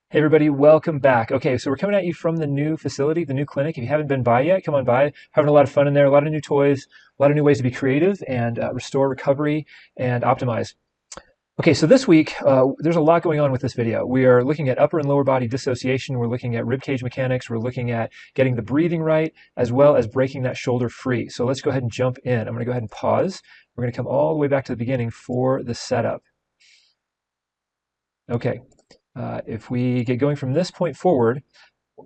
Hey everybody, welcome back. Okay, so we're coming at you from the new facility, the new clinic. If you haven't been by yet, come on by. Having a lot of fun in there, a lot of new toys, a lot of new ways to be creative and restore recovery and optimize. Okay, so this week, there's a lot going on with this video. We are looking at upper and lower body dissociation. We're looking at rib cage mechanics. We're looking at getting the breathing right, as well as breaking that shoulder free. So let's go ahead and jump in. I'm going to go ahead and pause. We're going to come all the way back to the beginning for the setup. Okay. If we get going from this point forward,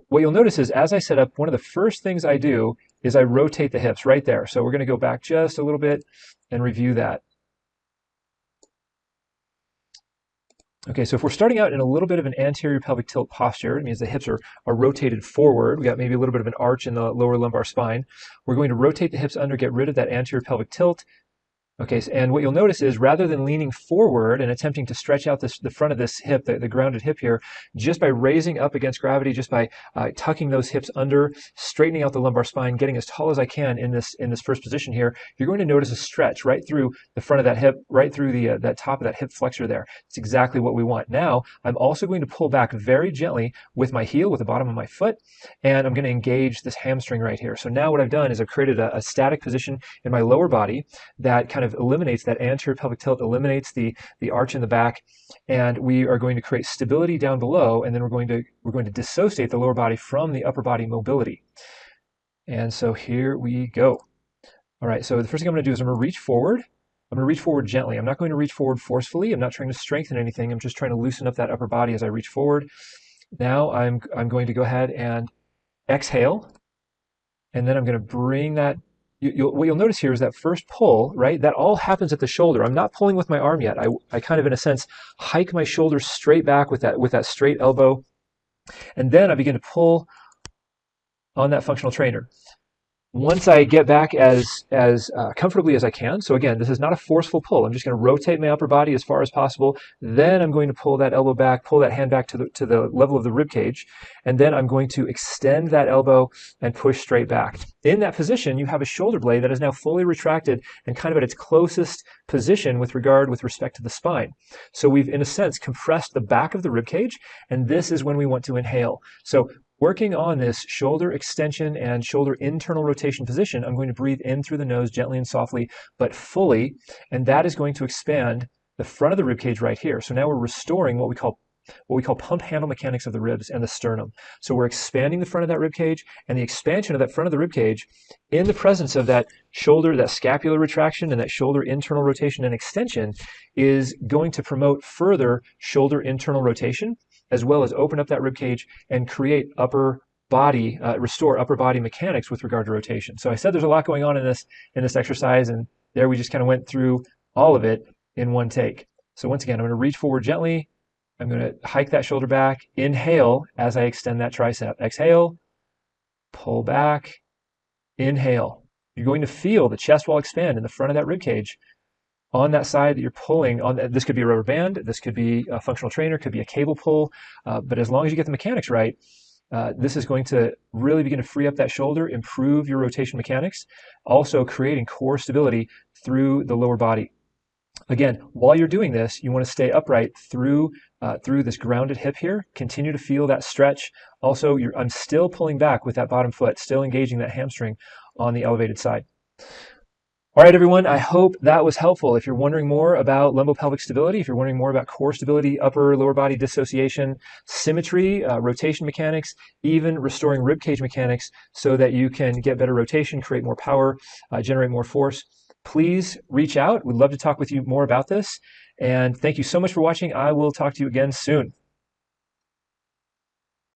what you'll notice is as I set up, one of the first things I do is I rotate the hips right there. So we're going to go back just a little bit and review that. Okay, so if we're starting out in a little bit of an anterior pelvic tilt posture, it means the hips are rotated forward. We got maybe a little bit of an arch in the lower lumbar spine. We're going to rotate the hips under, get rid of that anterior pelvic tilt. Okay, and what you'll notice is rather than leaning forward and attempting to stretch out the front of this hip, the grounded hip here, just by raising up against gravity, just by tucking those hips under, straightening out the lumbar spine, getting as tall as I can in this first position here, you're going to notice a stretch right through the front of that hip, right through that top of that hip flexor there. It's exactly what we want. Now, I'm also going to pull back very gently with my heel, with the bottom of my foot, and I'm going to engage this hamstring right here. So now what I've done is I've created a static position in my lower body that kind of eliminates that anterior pelvic tilt, eliminates the arch in the back, and we are going to create stability down below, and then we're going to dissociate the lower body from the upper body mobility. And so here we go. All right, so the first thing I'm going to do is I'm going to reach forward. I'm going to reach forward gently. I'm not going to reach forward forcefully. I'm not trying to strengthen anything. I'm just trying to loosen up that upper body as I reach forward. Now I'm going to go ahead and exhale, and then I'm going to bring that. What you'll notice here is that first pull, right? That all happens at the shoulder. I'm not pulling with my arm yet. I kind of, in a sense, hike my shoulders straight back with that straight elbow, and then I begin to pull on that functional trainer. Once I get back as comfortably as I can, so again, this is not a forceful pull. I'm just going to rotate my upper body as far as possible. Then I'm going to pull that elbow back, pull that hand back to the level of the rib cage, and then I'm going to extend that elbow and push straight back. In that position, you have a shoulder blade that is now fully retracted and kind of at its closest position with respect to the spine. So we've, in a sense, compressed the back of the rib cage, and this is when we want to inhale. So working on this shoulder extension and shoulder internal rotation position, I'm going to breathe in through the nose gently and softly, but fully, and that is going to expand the front of the rib cage right here. So now we're restoring what we call pump handle mechanics of the ribs and the sternum. So we're expanding the front of that rib cage, and the expansion of that front of the rib cage in the presence of that shoulder, that scapular retraction and that shoulder internal rotation and extension is going to promote further shoulder internal rotation, as well as open up that rib cage and create restore upper body mechanics with regard to rotation. So I said there's a lot going on in this exercise, and there we just kind of went through all of it in one take. So once again, I'm going to reach forward gently. I'm going to hike that shoulder back, inhale as I extend that tricep. Exhale, pull back, inhale. You're going to feel the chest wall expand in the front of that rib cage on that side that you're pulling on. This could be a rubber band, this could be a functional trainer, could be a cable pull, but as long as you get the mechanics right, this is going to really begin to free up that shoulder, improve your rotation mechanics, also creating core stability through the lower body. Again, while you're doing this, you want to stay upright through this grounded hip here. Continue to feel that stretch. Also, I'm still pulling back with that bottom foot, still engaging that hamstring on the elevated side. All right, everyone, I hope that was helpful. If you're wondering more about lumbopelvic stability, if you're wondering more about core stability, upper, lower body dissociation, symmetry, rotation mechanics, even restoring rib cage mechanics so that you can get better rotation, create more power, generate more force, please reach out. We'd love to talk with you more about this. And thank you so much for watching. I will talk to you again soon.